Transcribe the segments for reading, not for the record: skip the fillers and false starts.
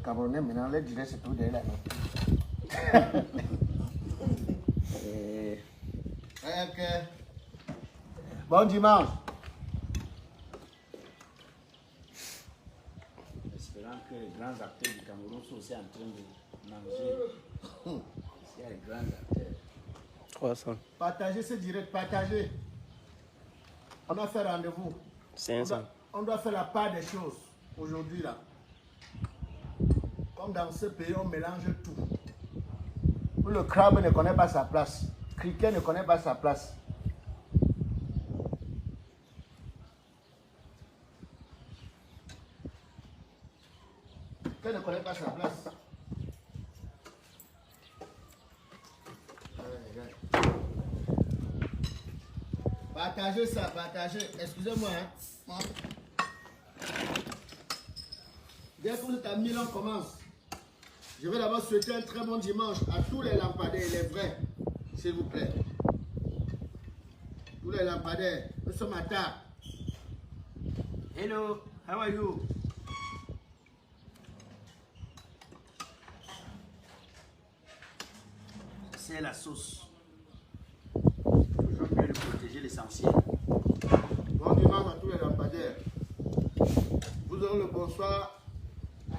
Camerounais, maintenant, les direct, c'est tout derrière la Ok. Bon dimanche. Espérant que les grands acteurs du Cameroun sont aussi en train de manger. Il y a les grands acteurs. 300. Partagez ce direct, partagez. On a fait rendez-vous. 500. On doit faire la part des choses aujourd'hui là. Comme dans ce pays, on mélange tout. Le crabe ne connaît pas sa place. Criquet ne connaît pas sa place. Criquet ne connaît pas sa place. Partagez ça, partagez. Excusez-moi. Hein. Dès que vous êtes à Milan, on commence. Je vais d'abord souhaiter un très bon dimanche à tous les lampadaires, les vrais, s'il vous plaît. Tous les lampadaires, nous sommes à table. Hello, how are you? C'est la sauce. Toujours mieux de protéger l'essentiel. Bon dimanche à tous les lampadaires. Vous aurez le bonsoir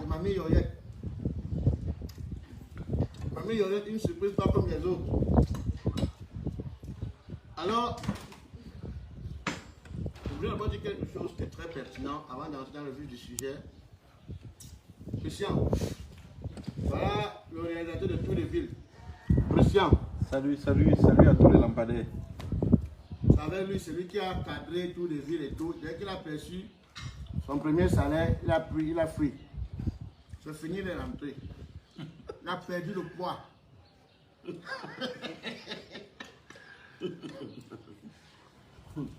de Mamie Yoyette. Mamie Yoyette, une surprise pas comme les autres. Alors, je voulais d'abord dire quelque chose qui est très pertinent avant d'entrer dans le vif du sujet. Christian, voilà le réalisateur de toutes les villes. Christian. Salut à tous les lampadaires. Avec lui, c'est lui qui a cadré toutes les villes et tout. Dès qu'il a perçu son premier salaire, il a fui. C'est fini de rentrer. Il a perdu le poids.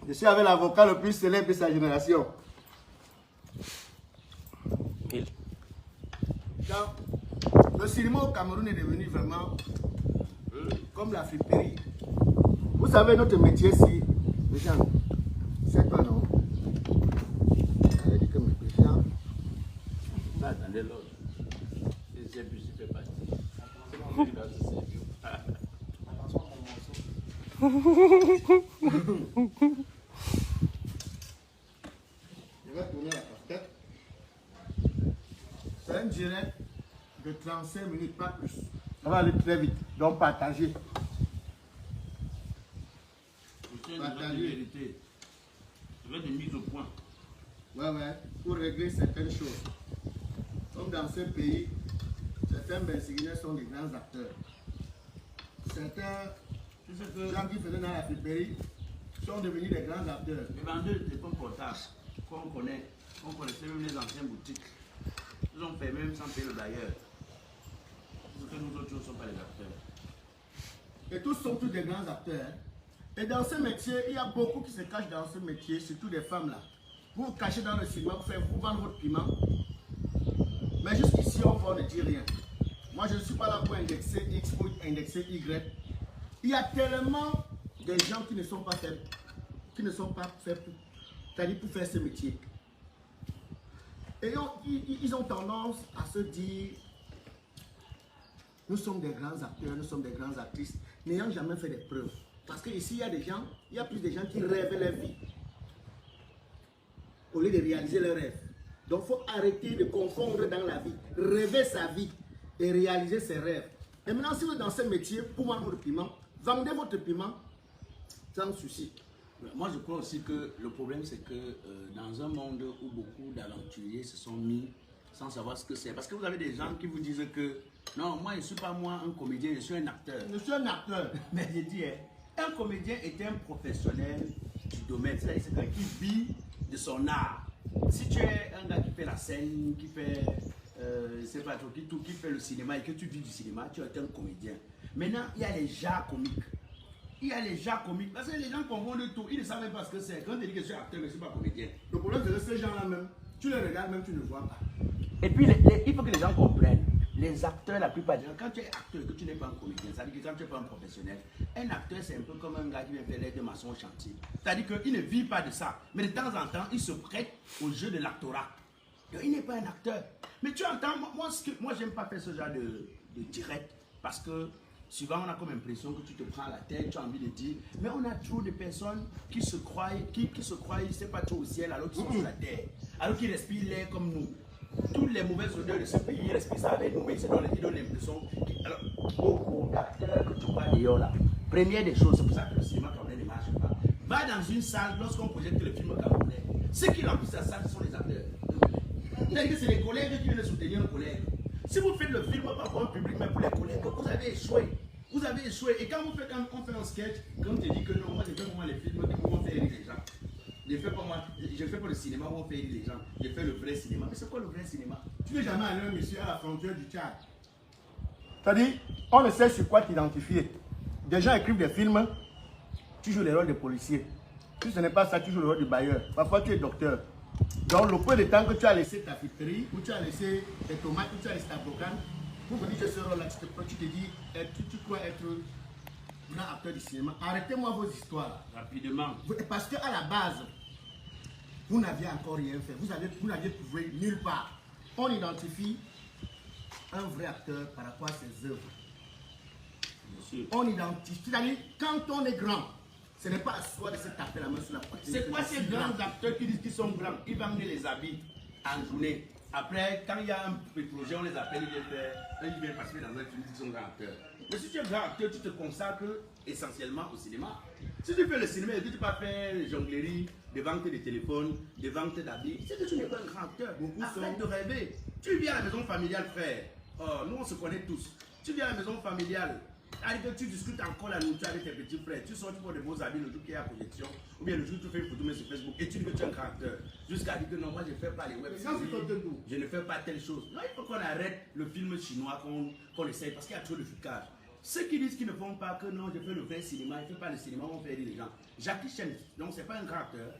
Je suis avec l'avocat le plus célèbre de sa génération. Donc, le cinéma au Cameroun est devenu vraiment comme la friperie. Vous savez, notre métier, si les gens, c'est quoi non? Elle dit que mes patients. Attendez l'autre. C'est plus, il fait partie. Il va se servir. Attention à mon morceau. Je vais tourner la casquette. C'est un direct de 35 minutes, pas plus. Ça va aller très vite. Donc, partagez. C'est une vérité. Je vais de mise au point. Ouais, pour régler certaines choses. Comme dans ce pays, certains Bensiginais sont des grands acteurs. Certains gens qui faisaient dans la friperie sont devenus des grands acteurs. Les vendeurs de téléphones portables qu'on connaissait même les anciennes boutiques, ils ont fait même sans payer le bailleur. Parce que nous autres ne sommes pas les acteurs. Et tous sont tous des grands acteurs. Hein. Et dans ce métier, il y a beaucoup qui se cachent dans ce métier, surtout des femmes là. Vous vous cachez dans le cinéma, vous vendez votre piment. Mais jusqu'ici, on ne dit rien. Moi, je ne suis pas là pour indexer X ou indexer Y. Il y a tellement de gens qui ne sont pas faits, c'est-à-dire pour faire ce métier. Et ils ont tendance à se dire, nous sommes des grands acteurs, nous sommes des grandes actrices, n'ayant jamais fait des preuves. Parce qu'ici, il y a plus de gens qui rêvent leur vie, au lieu de réaliser leurs rêves. Donc, il faut arrêter de confondre dans la vie, rêver sa vie et réaliser ses rêves. Et maintenant, si vous êtes dans ce métier, pour vendre votre piment, vendez votre piment sans souci. Moi, je crois aussi que le problème, c'est que dans un monde où beaucoup d'aventuriers se sont mis sans savoir ce que c'est. Parce que vous avez des gens qui vous disent que non, moi, je ne suis pas moi un comédien, je suis un acteur. Je suis un acteur. Mais je dis, un comédien est un professionnel du domaine. C'est quelqu'un qui vit de son art. Si tu es un gars qui fait la scène, qui fait, c'est pas trop, qui fait le cinéma et que tu vis du cinéma, tu es un comédien. Maintenant, il y a les genres comiques. Il y a les genres comiques. Parce que les gens confondent tout. Ils ne savent même pas ce que c'est. Quand tu dis que je suis acteur, mais je ne suis pas comédien. Le problème, c'est que ces gens-là même, tu les regardes même, tu ne vois pas. Et puis, il faut que les gens comprennent. Les acteurs, la plupart des gens, quand tu es acteur et que tu n'es pas un comédien, ça veut dire que quand tu n'es pas un professionnel, un acteur, c'est un peu comme un gars qui vient faire l'aide de maçon au chantier. C'est-à-dire qu'il ne vit pas de ça. Mais de temps en temps, il se prête au jeu de l'actorat. Donc, il n'est pas un acteur. Mais tu entends, moi j'aime pas faire ce genre de direct parce que souvent on a comme impression que tu te prends la tête, tu as envie de dire, mais on a trop de personnes qui se croient, je sais pas trop au ciel alors qu'ils sont sur la terre, alors qu'ils respirent l'air comme nous. Toutes les mauvaises odeurs de ce pays, ils respirent ça avec nous, mais ils donnent l'impression. Alors, beaucoup d'acteurs que tu vois dehors là, première des choses, c'est pour ça que le cinéma camerounais ne marche pas. Va dans une salle lorsqu'on projette le film camerounais. Ceux qui remplissent la salle, ce sont les acteurs. C'est-à-dire que c'est les collègues qui viennent soutenir nos collègues. Si vous faites le film pas pour un public, mais pour les collègues, vous avez échoué. Vous avez échoué. Et quand on fait un sketch, quand on te dit que non, moi je fais pour moi les films qui vont faire rire les gens. Je fais pour le cinéma où on fait rire les gens. Je fais le vrai cinéma. Mais c'est quoi le vrai cinéma? Tu n'es jamais allé, monsieur, à la frontière du Tchad. C'est-à-dire, on ne sait sur quoi t'identifier. Des gens écrivent des films, tu joues les rôles de policier. Si ce n'est pas ça, tu joues le rôle de bailleur. Parfois, tu es docteur. Donc, le peu de temps que tu as laissé ta friterie, ou tu as laissé tes tomates, ou tu as laissé ta brocane, pour venir de ce rôle-là, tu te dis, tu crois être grand acteur du cinéma. Arrêtez-moi vos histoires. Rapidement. Parce qu'à la base, vous n'aviez encore rien fait. Vous n'aviez prouvé nulle part. On identifie un vrai acteur par rapport à ses œuvres. On identifie. C'est-à-dire, quand on est grand, ce n'est pas à soi de se taper la main sur la poitrine. C'est quoi ces grands acteurs qui disent qu'ils sont grands? Ils vendent les habits en journée. Après, quand il y a un projet, on les appelle, ils viennent participer dans un film, ils sont grands acteurs. Mais si tu es grand acteur, tu te consacres essentiellement au cinéma. Si tu fais le cinéma et que tu ne peux pas faire jonglerie, des ventes de téléphones, des ventes d'habits, c'est que tu n'es pas un grand acteur. Arrête de rêver. Tu viens à la maison familiale, frère. Oh, nous, on se connaît tous. Tu viens à la maison familiale. Que tu discutes encore la nourriture avec tes petits frères, tu sors, tu prends de beaux habits le jour qu'il y a la projection, ou bien le jour où tu fais une photo mais sur Facebook et tu dis que tu es un grand acteur, jusqu'à dire que non, moi je ne fais pas les web séries, je ne fais pas telle chose. Non, il faut qu'on arrête le film chinois, qu'on essaye, parce qu'il y a trop de trucage. Ceux qui disent qu'ils ne font pas que non, je fais le vrai cinéma, il ne fait pas le cinéma, on fait rire les gens. Jackie Chan, donc c'est pas un grand acteur,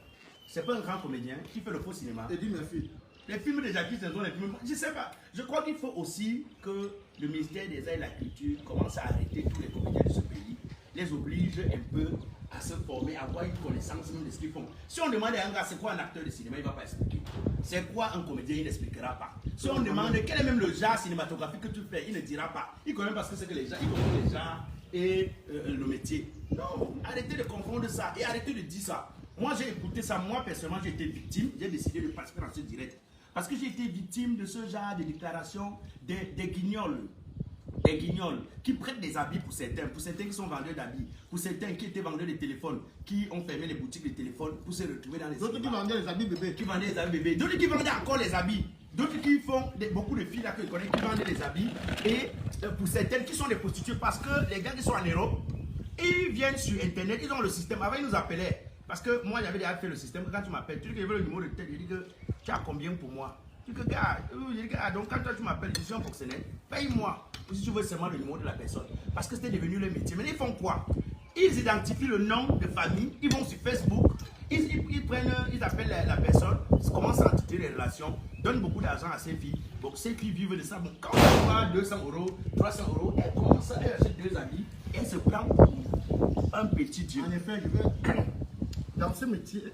c'est pas un grand comédien qui fait le faux cinéma. Et dis merci. Les films de Jackie Chan sont les films. Je sais pas. Je crois qu'il faut aussi que le ministère des Arts et de la Culture commence à arrêter tous les comédiens de ce pays, les oblige un peu à se former, à avoir une connaissance même de ce qu'ils font. Si on demande à un gars c'est quoi un acteur de cinéma, il ne va pas expliquer. C'est quoi un comédien, il n'expliquera pas. Si on demande quel est même le genre cinématographique que tu fais, il ne dira pas. Il connaît parce que c'est que les gens, il connaît les gens et le métier. Non, arrêtez de confondre ça et arrêtez de dire ça. Moi j'ai écouté ça, moi personnellement j'ai été victime, j'ai décidé de participer dans ce direct. Parce que j'ai été victime de ce genre de déclaration des guignols. Des guignols qui prêtent des habits pour certains qui sont vendeurs d'habits, pour certains qui étaient vendeurs de téléphones, qui ont fermé les boutiques de téléphones pour se retrouver dans les d'autres qui vendaient les habits bébés. Qui vendaient les habits bébés. D'autres qui vendaient encore les habits. D'autres qui font beaucoup de filles là que je connais qui vendent les habits. Et pour certaines qui sont des prostituées parce que les gars qui sont en Europe, ils viennent sur internet, ils ont le système. Avant ils nous appelaient. Parce que moi j'avais déjà fait le système. Quand tu m'appelles, tu dis que je veux le numéro de tête, je dis que tu as combien pour moi? Je dis que gars, donc quand toi tu m'appelles, je suis un fonctionnaire, paye-moi. Si tu veux seulement le numéro de la personne. Parce que c'était devenu le métier. Mais ils font quoi? Ils identifient le nom de famille, ils vont sur Facebook, ils appellent la personne, ils commencent à entrer les relations, donnent beaucoup d'argent à ces filles. Donc ces filles vivent de ça. Bon, quand on voit 200 €, 300 €, elles commencent à acheter 2 habits et elles se prennent un petit dieu. En effet, dans ce métier,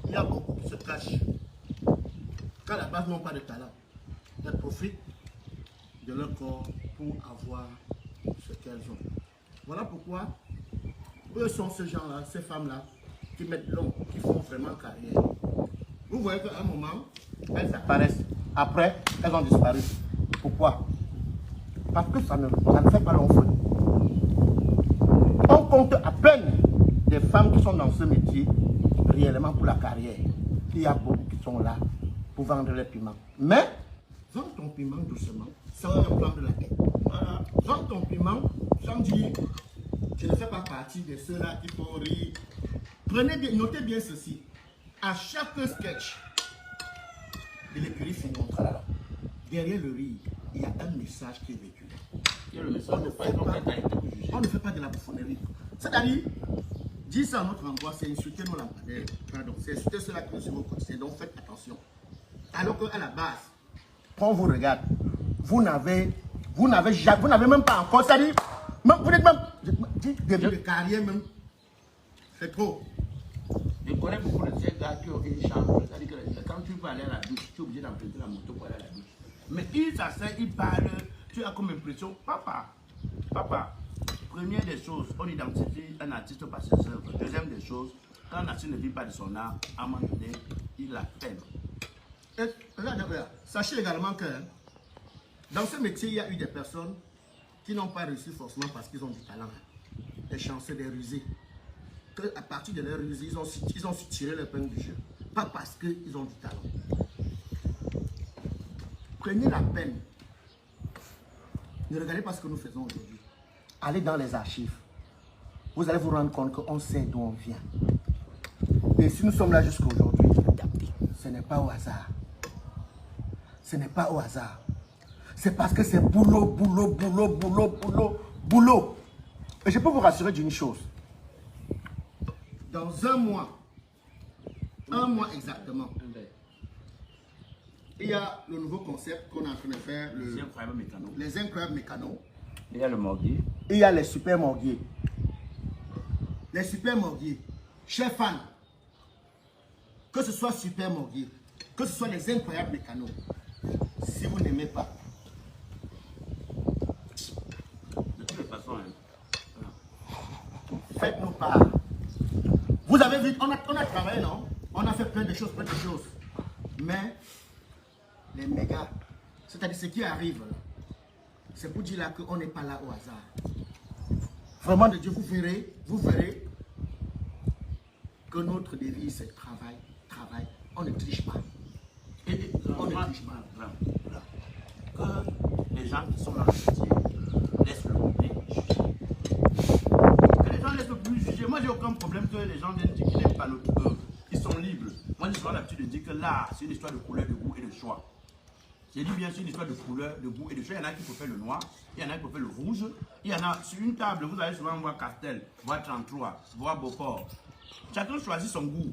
il y a beaucoup qui se cachent. Qu'à la base n'ont pas de talent. Elles profitent de leur corps pour avoir ce qu'elles ont. Voilà pourquoi eux sont ces gens-là, ces femmes-là, qui mettent long, qui font vraiment carrière. Vous voyez qu'à un moment, elles apparaissent. Après, elles ont disparu. Pourquoi? Parce que ça ne fait pas long feu. On compte à peine des femmes qui sont dans ce métier réellement pour la carrière. Il y a beaucoup qui sont là pour vendre les piments. Mais, vends ton piment doucement, sans te prendre la tête. Voilà. Vends ton piment sans dire, je ne fais pas partie de ceux-là qui font rire. Prenez bien, notez bien ceci. À chaque sketch de l'écurie Finmontra, derrière le rire, il y a un message qui est véhiculé. On ne fait pas de la bouffonnerie. C'est-à-dire, dire ça à notre endroit, c'est insulter nos lampadaires. Pardon, c'est insulter ceux-là qui nous suivent au quotidien. Donc faites attention. Alors qu'à la base, quand on vous regarde, vous n'avez même pas encore, c'est-à-dire, vous n'êtes même, début de carrière même, c'est trop. Je connais beaucoup de ces gars qui ont une chambre. C'est-à-dire que quand tu vas aller à la douche, tu es obligé d'emprunter la moto pour aller à la douche. Mais ils s'asseyent, ils parlent. Tu as comme impression, papa, première des choses, on identifie un artiste par ses œuvres. Deuxième des choses, quand un artiste ne vit pas de son art, à un moment donné, il a peine. Sachez également que dans ce métier, il y a eu des personnes qui n'ont pas réussi forcément parce qu'ils ont du talent. Des chanceux, des rusés. À partir de leur rusée, ils ont su tirer leur épingle du jeu. Pas parce qu'ils ont du talent. Prenez la peine. Ne regardez pas ce que nous faisons aujourd'hui. Allez dans les archives. Vous allez vous rendre compte qu'on sait d'où on vient. Et si nous sommes là jusqu'à aujourd'hui, ce n'est pas au hasard. Ce n'est pas au hasard. C'est parce que c'est boulot, boulot, boulot, boulot, boulot, boulot. Et je peux vous rassurer d'une chose. Dans un mois exactement, il y a le nouveau concept qu'on est en train de faire, les incroyables mécanos. Il y a le morguier. Il y a les super morguiers. Les super morguiers. Chers fans, que ce soit super morguier, que ce soit les incroyables mécanos, si vous n'aimez pas, de toutes les façons, faites-nous part. Vous avez vu, on a travaillé, non? On a fait plein de choses. Mais les mégas, c'est-à-dire ce qui arrive, c'est pour dire là qu'on n'est pas là au hasard. Vraiment de Dieu, vous verrez que notre devise c'est travail. On ne triche pas. On ne triche pas. Que les gens qui sont dans le métier laissent le public juger. Que les gens laissent le public juger. Moi, j'ai aucun problème que les gens viennent dire qu'ils n'aiment pas notre œuvre. Ils sont libres. Moi, j'ai souvent l'habitude de dire que l'art, c'est une histoire de couleur, de goût et de choix. J'ai dit bien sûr une histoire de couleur, de goût et de choix. Il y en a qui préfèrent le noir, il y en a qui préfèrent le rouge. Il y en a sur une table, vous allez souvent voir Castel, voir 33, voir Beauport. Chacun choisit son goût.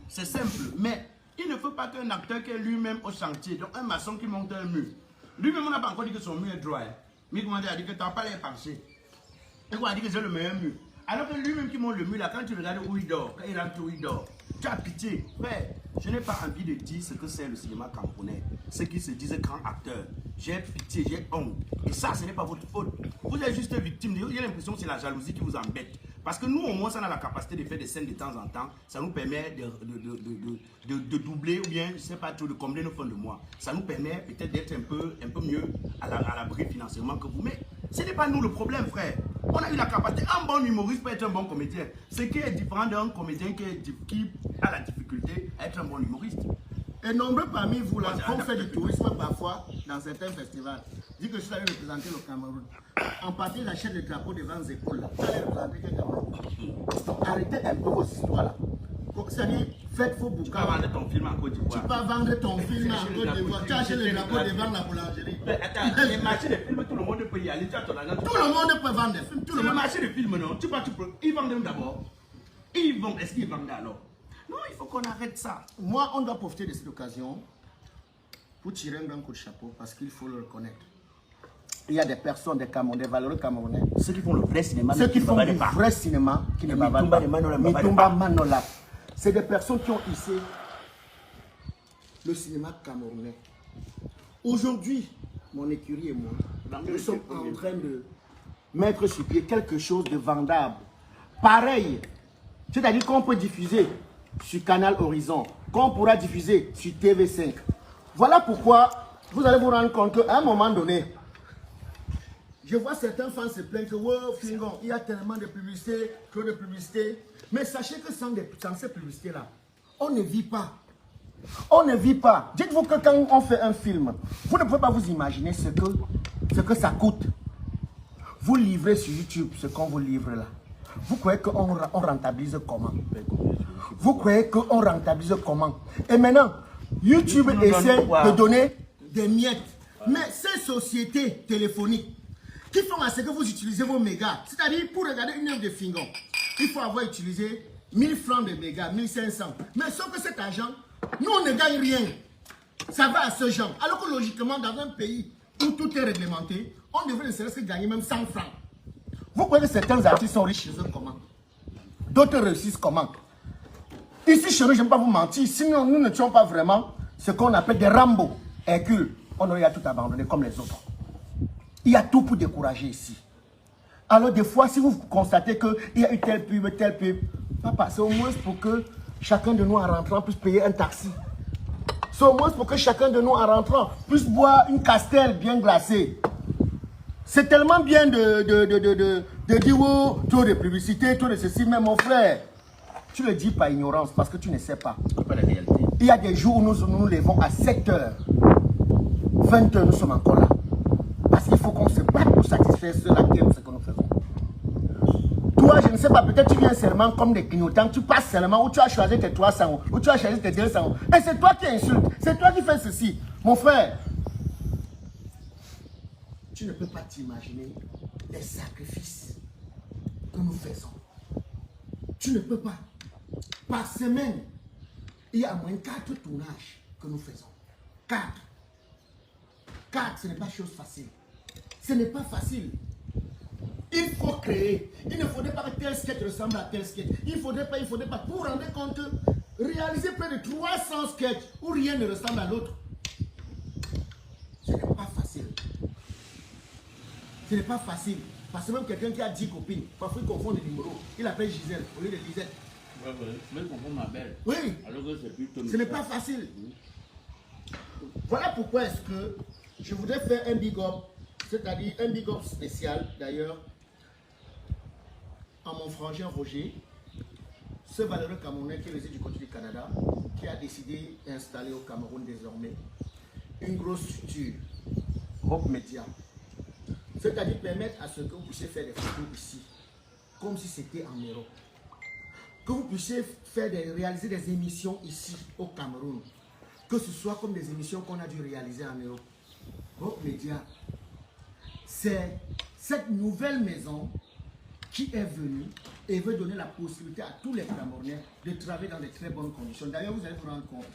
C'est simple, mais il ne faut pas qu'un acteur qui est lui-même au chantier, donc un maçon qui monte un mur, lui-même on n'a pas encore dit que son mur est droit. Mais comment dire, a dit que tu n'as pas l'air penché. Et qu'on a dit que c'est le meilleur mur. Alors que lui-même qui monte le mur, là, quand tu regardes où il dort, quand il rentre où il dort, tu as pitié. Frère, je n'ai pas envie de dire ce que c'est le cinéma camerounais. Ceux qui se disent grands acteurs. J'ai pitié, j'ai honte. Et ça, ce n'est pas votre faute. Vous êtes juste victime. J'ai l'impression que c'est la jalousie qui vous embête. Parce que nous, au moins, ça a la capacité de faire des scènes de temps en temps. Ça nous permet de doubler ou bien, je ne sais pas trop, de combler nos fins de mois. Ça nous permet peut-être d'être un peu mieux à l'abri financièrement que vous. Mais ce n'est pas nous le problème, frère. On a eu la capacité. Un bon humoriste peut être un bon comédien. Ce qui est différent d'un comédien qui a la difficulté à être un bon humoriste. Et nombreux parmi vous, là, qui ont fait du tourisme parfois dans certains festivals, dit que je suis allé représenter le Cameroun. En partie, j'achète le drapeau devant les épaules. Là. Je suis allé représenter le Cameroun. Arrêtez un peu vos histoires là. C'est-à-dire, faites vos bouquins. Tu vas vendre ton film en Côte d'Ivoire. Tu vas vendre ton film en Côte d'Ivoire. Tu achètes le drapeau devant la boulangerie. Mais attends, les marchés de films, tout le monde peut y aller. Tu as ton argent. Tout le monde peut vendre des films. C'est le marché de films, non? Tu peux. Ils vendent d'abord. Ils vendent. Est-ce qu'ils vendent alors? Non, il faut qu'on arrête ça. Moi, on doit profiter de cette occasion pour tirer un grand coup de chapeau parce qu'il faut le reconnaître. Il y a des personnes, des Camerounais, des valeureux Camerounais. Ceux qui font le vrai cinéma, ceux qui font du vrai cinéma, qui ne bavardent pas. Mitumba Manola. C'est des personnes qui ont hissé le cinéma camerounais. Aujourd'hui, mon écurie et moi, nous sommes en train de mettre sur pied quelque chose de vendable. Pareil. C'est-à-dire qu'on peut diffuser sur Canal Horizon, qu'on pourra diffuser sur TV5. Voilà pourquoi vous allez vous rendre compte qu'à un moment donné, je vois certains fans se plaindre que wow, Fingon, il y a tellement de publicités, trop de publicités. Mais sachez que sans ces publicités-là, on ne vit pas. On ne vit pas. Dites-vous que quand on fait un film, vous ne pouvez pas vous imaginer ce que ça coûte. Vous livrez sur YouTube ce qu'on vous livre là. Vous croyez qu'on rentabilise comment? Vous croyez qu'on rentabilise comment? Et maintenant, YouTube essaie de donner des miettes. Mais ces sociétés téléphoniques qui font à ce que vous utilisez vos mégas, c'est-à-dire pour regarder une œuvre de Fingon, il faut avoir utilisé 1000 francs de mégas, 1500. Mais sauf que cet argent, nous on ne gagne rien. Ça va à ce genre. Alors que logiquement, dans un pays où tout est réglementé, on devrait ne serait-ce que gagner même 100 francs. Vous croyez que certains artistes sont riches chez eux comment? D'autres réussissent comment? Ici, chez nous, je ne vais pas vous mentir, sinon nous ne tuons pas vraiment ce qu'on appelle des Rambo, Hercule. On aurait tout abandonné comme les autres. Il y a tout pour décourager ici. Alors des fois, si vous constatez qu'il y a eu tel pub, papa, c'est au moins pour que chacun de nous en rentrant puisse payer un taxi. C'est au moins pour que chacun de nous en rentrant puisse boire une castelle bien glacée. C'est tellement bien de dire oh, trop de publicité, trop de ceci, mais mon frère, tu le dis par ignorance parce que tu ne sais pas. C'est pas la réalité. Il y a des jours où nous nous levons à 7 h. 20 h, nous sommes encore là. Parce qu'il faut qu'on se batte pour satisfaire ceux-là qui aiment ce que nous faisons. Toi, je ne sais pas, peut-être tu viens seulement comme des clignotants, tu passes seulement, ou tu as choisi tes 300 euros, ou tu as choisi tes 200 euros. Et c'est toi qui insultes, c'est toi qui fais ceci. Mon frère, tu ne peux pas t'imaginer les sacrifices que nous faisons. Tu ne peux pas. Par semaine, il y a moins 4 tournages que nous faisons. 4. 4, ce n'est pas chose facile. Ce n'est pas facile. Il faut créer. Il ne faudrait pas que tel sketch ressemble à tel sketch. Il ne faudrait pas. Pour vous rendre compte que réaliser près de 300 sketchs où rien ne ressemble à l'autre, ce n'est pas facile. Ce n'est pas facile. Parce que même quelqu'un qui a 10 copines, parfois il confond les numéros. Il appelle Gisèle au lieu de Lisette. Je vais comprendre ma belle. Oui. Alors que c'est plutôt. Ce n'est pas facile. Voilà pourquoi est-ce que je voudrais faire un big up, c'est-à-dire un big up spécial d'ailleurs, à mon frangin Roger, ce valeureux Camerounais qui réside du côté du Canada, qui a décidé d'installer au Cameroun désormais une grosse structure, Hope Media. C'est-à-dire permettre à ce que vous puissiez faire des photos ici, comme si c'était en Europe. Que vous puissiez réaliser des émissions ici au Cameroun. Que ce soit comme des émissions qu'on a dû réaliser en Europe. Hope Media, c'est cette nouvelle maison qui est venue et veut donner la possibilité à tous les Camerounais de travailler dans de très bonnes conditions. D'ailleurs, vous allez vous rendre compte.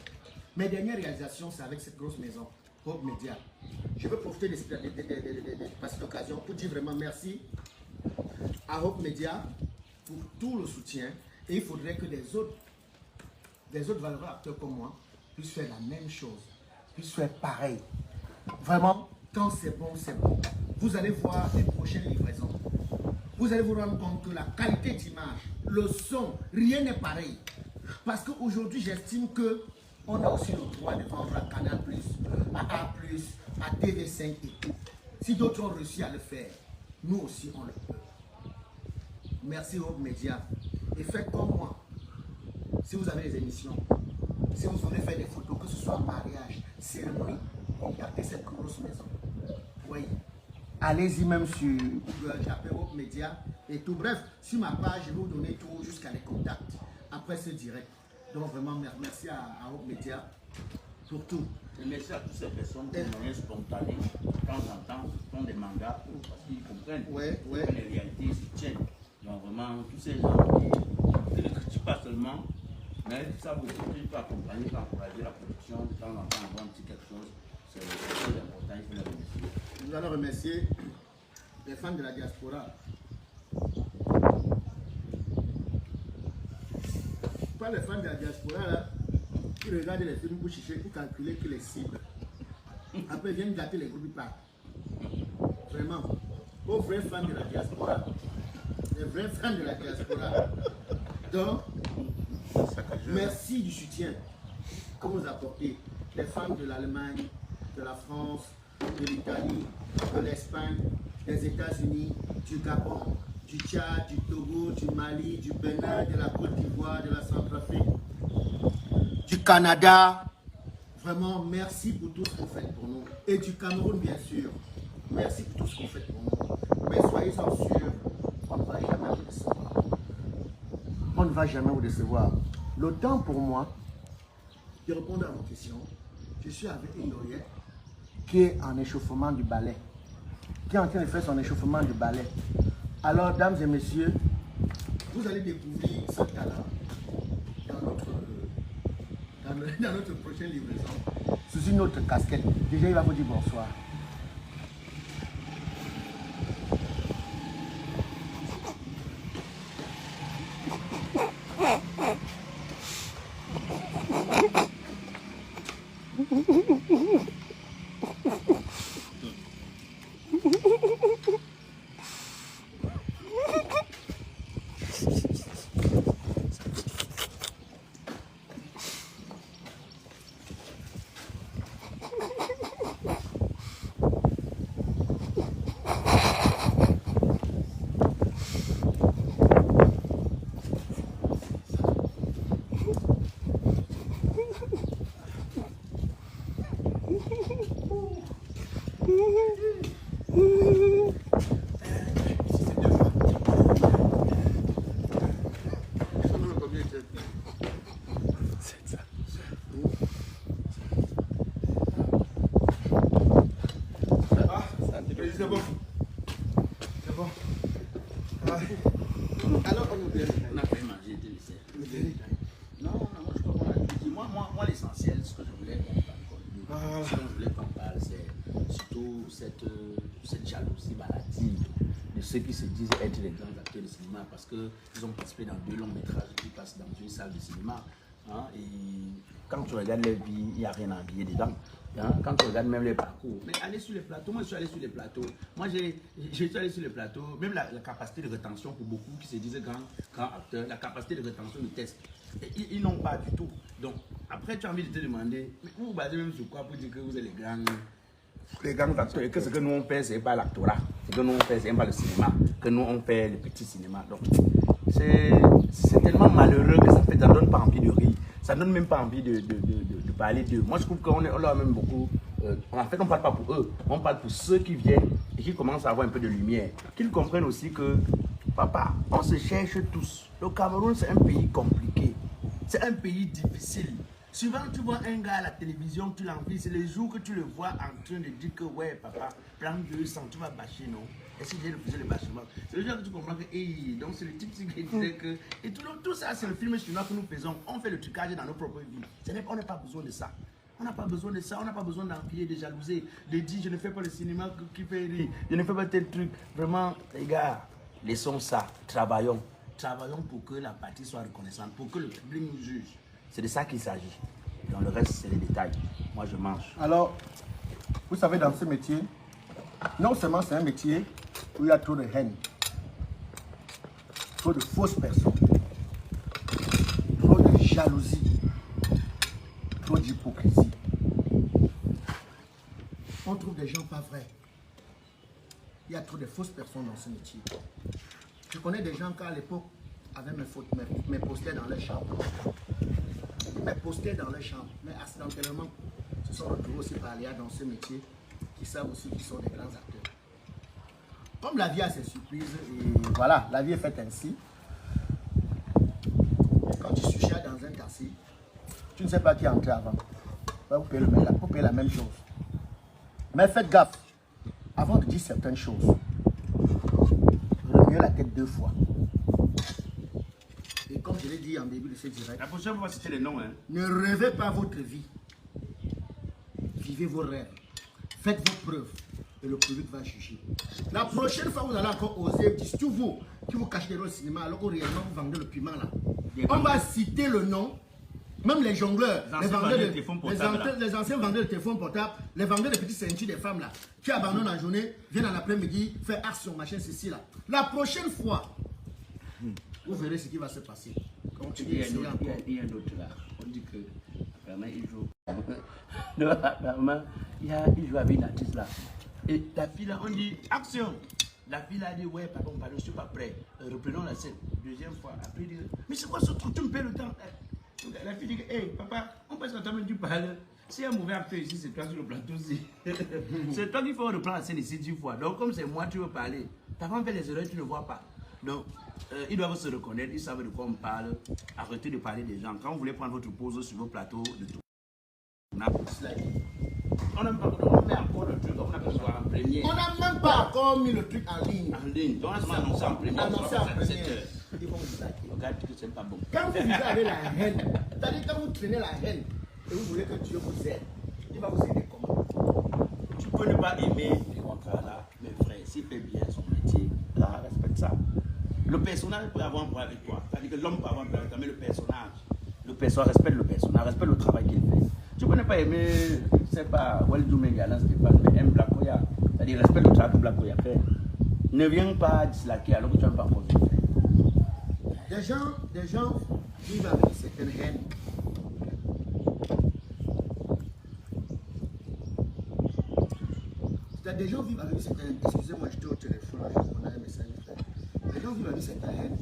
Mes dernières réalisations, c'est avec cette grosse maison, Hope Media. Je veux profiter de cette occasion pour dire vraiment merci à Hope Media pour tout le soutien. Et il faudrait que des autres valeureux acteurs comme moi puissent faire la même chose, puissent faire pareil. Vraiment, quand c'est bon, c'est bon. Vous allez voir les prochaines livraisons. Vous allez vous rendre compte que la qualité d'image, le son, rien n'est pareil. Parce qu'aujourd'hui, j'estime qu'on a aussi le droit de vendre à Canal+, à A+, à TV5 et tout. Si d'autres ont réussi à le faire, nous aussi on le peut. Merci Hope Media. Et faites comme moi. Si vous avez des émissions, si vous voulez faire des photos, que ce soit mariage, cérémonie, regardez cette grosse maison. Oui. Allez-y même sur Google, j'appelle Hope Media et tout. Bref, sur ma page, je vais vous donner tout jusqu'à les contacts après ce direct. Donc vraiment, merci à Hope Media pour tout. Et merci à toutes ces personnes qui de manière spontanée, de temps en temps, font des mandats parce qu'ils comprennent que les réalités se tiennent. Donc vraiment, tous ces gens qui ne critiquent pas seulement, mais qui savent aussi qu'ils peuvent accompagner, encourager la production, de temps en temps, avoir un petit quelque chose. C'est très important, il faut les remercier. Nous allons remercier les fans de la diaspora. Pas les fans de la diaspora là, qui regardent les films pour chercher, pour calculer que les cibles. Après, ils viennent gâter les groupes pas. Vraiment. Aux vrais fans de la diaspora. Les vrais fans de la diaspora. Donc, merci du soutien que vous apportez. Les fans de l'Allemagne, de la France, de l'Italie, de l'Espagne, des États-Unis, du Gabon, du Tchad, du Togo, du Mali, du Bénin, de la Côte d'Ivoire, de la Centrafrique, du Canada. Vraiment, merci pour tout ce que vous faites pour nous. Et du Cameroun, bien sûr. Merci pour tout ce que vous faites pour nous. Mais soyez-en sûrs, on ne va jamais vous décevoir. On ne va jamais vous décevoir. Le temps pour moi de répondre à vos questions, je suis avec Indoriette, qui est en échauffement du ballet, qui est en train de faire son échauffement du ballet. Alors, dames et messieurs, vous allez découvrir ce talent dans notre prochaine livraison, sous une autre casquette. Déjà, il va vous dire bonsoir. ceux qui se disent être les grands acteurs de cinéma parce qu'ils ont participé dans 2 longs métrages qui passent dans une salle de cinéma. Hein, et quand tu regardes leur vie, il n'y a rien à envier dedans. Hein, quand tu regardes même les parcours, mais aller sur les plateaux, moi je suis allé sur les plateaux, moi je suis allé sur les plateaux, même la capacité de rétention pour beaucoup qui se disent grands acteurs, la capacité de rétention de test, ils n'ont pas du tout. Donc après tu as envie de te demander, mais vous vous basez même sur quoi pour dire que vous êtes les grands acteurs et que ce que nous on fait c'est pas l'actorat, ce que nous on fait c'est pas le cinéma, que nous on fait le petit cinéma. Donc c'est tellement malheureux que ça ne donne pas envie de rire. Ça ne donne même pas envie de parler d'eux. Moi, je trouve qu'on leur même beaucoup. En fait, on ne parle pas pour eux. On parle pour ceux qui viennent et qui commencent à avoir un peu de lumière. Qu'ils comprennent aussi que, papa, on se cherche tous. Le Cameroun, c'est un pays compliqué. C'est un pays difficile. Souvent, tu vois un gars à la télévision, tu l'envies. C'est les jours que tu le vois en train de dire que, ouais, papa, prends 200, tu vas bâcher, non? Est-ce que j'ai refusé le bâchement? C'est le genre que tu comprends que, hey, donc c'est le type qui disait que. Et tout ça, c'est le film chinois que nous faisons. On fait le trucage dans nos propres vies. On n'a pas besoin de ça. On n'a pas besoin de ça. On n'a pas besoin d'empiler, de jalouser, de dire je ne fais pas le cinéma qui fait rire. Je ne fais pas tel truc. Vraiment, les gars, laissons ça. Travaillons. Travaillons pour que la partie soit reconnaissante, pour que le public nous juge. C'est de ça qu'il s'agit. Dans le reste, c'est les détails. Moi, je mange. Alors, vous savez, dans ce métier, non seulement c'est un métier où il y a trop de haine, trop de fausses personnes, trop de jalousie, trop d'hypocrisie. On trouve des gens pas vrais. Il y a trop de fausses personnes dans ce métier. Je connais des gens qui à l'époque avaient mes posters dans leur chambre. Mes posters dans leur chambre, mais accidentellement, se sont retrouvés aussi par Léa dans ce métier, qui savent aussi qu'ils sont des grands acteurs. Comme la vie a ses surprises, et voilà, la vie est faite ainsi. Quand tu suis cher dans un taxi, tu ne sais pas qui est entré avant. Vous payez la même chose. Mais faites gaffe, avant de dire certaines choses, remuez la tête 2 fois. Et comme je l'ai dit en début de ce direct, La prochaine fois, c'était les noms. Hein. Ne rêvez pas votre vie. Vivez vos rêves. Faites vos preuves. Et le public va juger. La prochaine fois, vous allez encore oser dire, c'est vous qui vous cachez dans le cinéma alors que réellement vous vendez le piment là. On va citer le nom. Même les jongleurs, les anciens vendeurs de téléphones portables, les vendeurs de petites ceintures des femmes là, qui abandonnent la journée, viennent en après-midi faire action, machin, ceci là. La prochaine fois, vous verrez ce qui va se passer. Il y a un autre là. On dit que vraiment il joue. Vraiment, il joue avec une artiste là. Et la fille là, on dit action. La fille là a dit ouais, pardon, je ne suis pas prêt. Reprenons la scène. Deuxième fois, après il dit mais c'est quoi ce truc? Tu me perds le temps. La fille dit hey papa, on passe quand même du parler. Si un mauvais acteur ici, c'est toi sur le plateau aussi. C'est toi qu'il faut reprendre la scène ici 10 fois. Donc comme c'est moi, tu veux parler. Parfois on fait les erreurs, tu ne vois pas. Donc ils doivent se reconnaître, ils savent de quoi on parle. Arrêtez de parler des gens. Quand vous voulez prendre votre pause sur vos plateaux, on n'a pas encore le truc, on a besoin en première. On n'a même pas encore mis le truc en ligne. En ligne, donc on a annoncé en première. Annoncé en première. Ils vont vous attaquer. Regarde que c'est pas bon. Quand vous avez la haine, c'est-à-dire quand vous traînez la haine et vous voulez que Dieu vous aide, il va vous aider comment? Tu peux ne pas aimer les contrats là, mais frère, s'il fait bien son métier, là, respecte ça. Le personnage peut avoir un problème avec toi. C'est-à-dire que l'homme peut avoir un problème avec toi, mais le personnage, respecte le personnage, respecte le travail qu'il fait. Tu peux ne pas aimer, je ne sais pas, Waldou Mengalan, Stéphane, mais aime Blakoya. C'est-à-dire respecte le travail que Blakoya fait. Ne viens pas dislaquer alors que tu n'as pas encore vu faire. Des gens vivent avec une certaine haine. Des gens vivent avec une certaine haine. Excusez-moi, j'étais au téléphone, je répondais à un message. Les gens vivent avec une certaine haine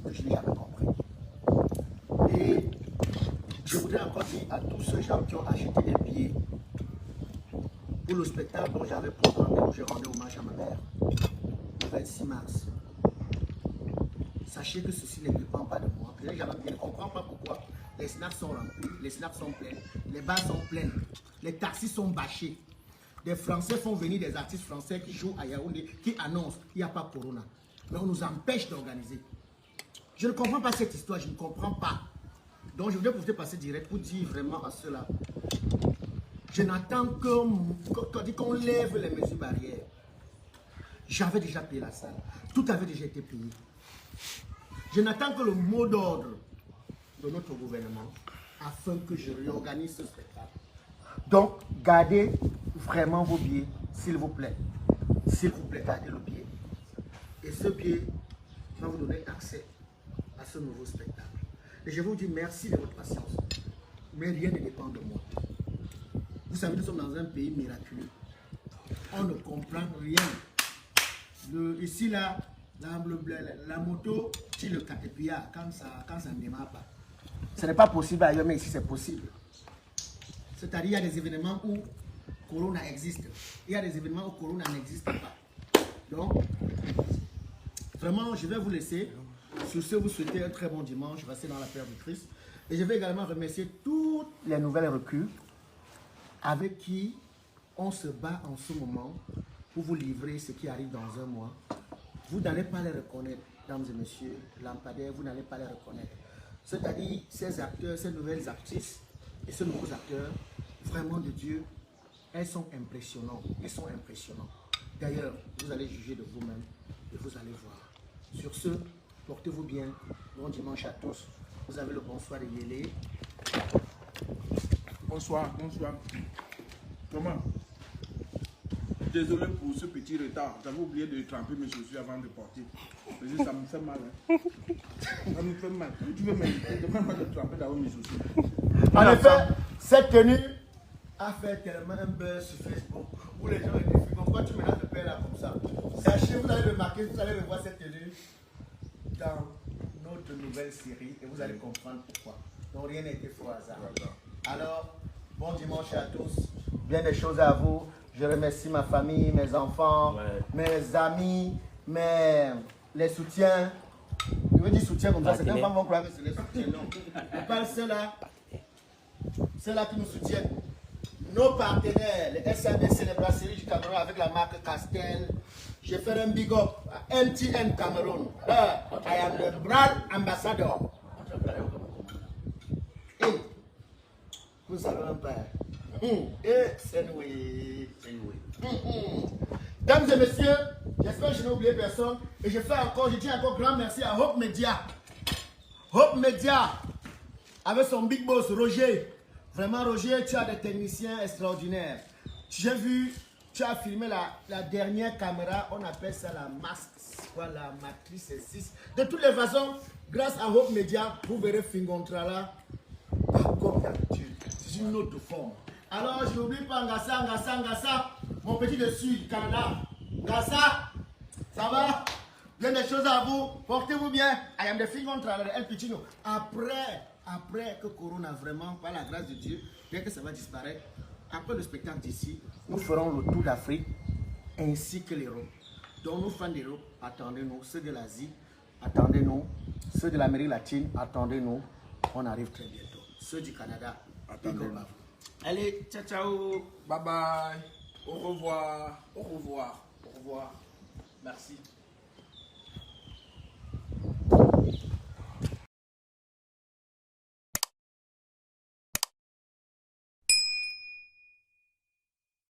que je n'ai jamais compris. Et je voudrais encore dire à tous ceux gens qui ont acheté des billets pour le spectacle dont j'avais programmé, où je rendais hommage à ma mère, le 26 mars. Sachez que ceci ne dépend pas de moi. Je ne comprends pas pourquoi. Les snacks sont remplis, les snacks sont pleins, les bars sont pleins, les taxis sont bâchés. Des Français font venir des artistes français qui jouent à Yaoundé, qui annoncent qu'il n'y a pas Corona. Mais on nous empêche d'organiser. Je ne comprends pas cette histoire, je ne comprends pas. Donc je voudrais profiter passer direct pour dire vraiment à ceux-là. Je n'attends qu'on lève les mesures barrières. J'avais déjà payé la salle. Tout avait déjà été payé. Je n'attends que le mot d'ordre de notre gouvernement afin que je réorganise ce spectacle. Donc, gardez vraiment vos billets, s'il vous plaît. S'il vous plaît, gardez le billet. Et ce billet va vous donner accès à ce nouveau spectacle. Et je vous dis merci de votre patience. Mais rien ne dépend de moi. Vous savez, nous sommes dans un pays miraculeux. On ne comprend rien. Ici, là, la moto, c'est le catépia quand ça ne démarre pas. Ce n'est pas possible ailleurs, mais ici, c'est possible. C'est-à-dire, il y a des événements où Corona existe. Il y a des événements où Corona n'existe pas. Donc, vraiment, je vais vous laisser. Sur ce, vous souhaitez un très bon dimanche. Restez dans la paix du Christ. Et je vais également remercier toutes les nouvelles recrues avec qui on se bat en ce moment pour vous livrer ce qui arrive dans un mois. Vous n'allez pas les reconnaître, mesdames et messieurs, lampadaires, vous n'allez pas les reconnaître. C'est-à-dire, ces acteurs, ces nouvelles actrices et ces nouveaux acteurs, vraiment de Dieu, elles sont impressionnantes. Ils sont impressionnants. D'ailleurs, vous allez juger de vous-même et vous allez voir. Sur ce, portez-vous bien. Bon dimanche à tous. Vous avez le bonsoir de Yélé. Bonsoir, bonsoir. Comment? Désolé pour ce petit retard. J'avais oublié de tremper mes chaussures avant de porter. Ça me fait mal. Hein. Ça me fait mal. Si tu veux m'inviter, demande-moi de tremper d'abord mes chaussures. En effet, cette tenue a fait tellement un buzz sur Facebook où les gens étaient fait. Pourquoi tu menaces de père là comme ça? Sachez, vous allez remarquer, vous allez revoir cette tenue dans notre nouvelle série et vous allez comprendre pourquoi. Donc rien n'a été fait au hasard. Alors, bon dimanche à tous. Bien des choses à vous. Je remercie ma famille, mes enfants, mes amis, les soutiens. Je veux dire soutien comme ça, c'est des femmes vont croire que c'est les soutiens. Non. Je parle ceux-là qui nous soutiennent. Nos partenaires, les SABC, les brasseries du Cameroun avec la marque Castel. Je fais un big up à MTN Cameroun. I am the brand ambassador. Hey, vous savez même pas. C'est noué. Dames et messieurs, j'espère que je n'ai oublié personne. Et je dis encore grand merci à Hope Media. Hope Media, avec son big boss Roger. Vraiment, Roger, tu as des techniciens extraordinaires. J'ai vu, tu as filmé la dernière caméra, on appelle ça la la matrice 6. De toutes les façons, grâce à Hope Media, vous verrez Fingontrala, comme d'habitude. C'est une autre forme. Alors, je n'oublie pas Ngassa, mon petit dessus du Canada. Ngassa, ça va? Bien des choses à vous. Portez-vous bien. I am the Fingontrala, El Pichino. Après que Corona, vraiment, par la grâce de Dieu, bien que ça va disparaître, après le spectacle d'ici, nous ferons le tour d'Afrique ainsi que l'Europe. Donc, nos fans d'Europe, attendez-nous. Ceux de l'Asie, attendez-nous. Ceux de l'Amérique latine, attendez-nous. On arrive très bientôt. Ceux du Canada, attendez-nous. Allez, ciao, ciao. Bye bye. Au revoir. Au revoir. Au revoir. Merci.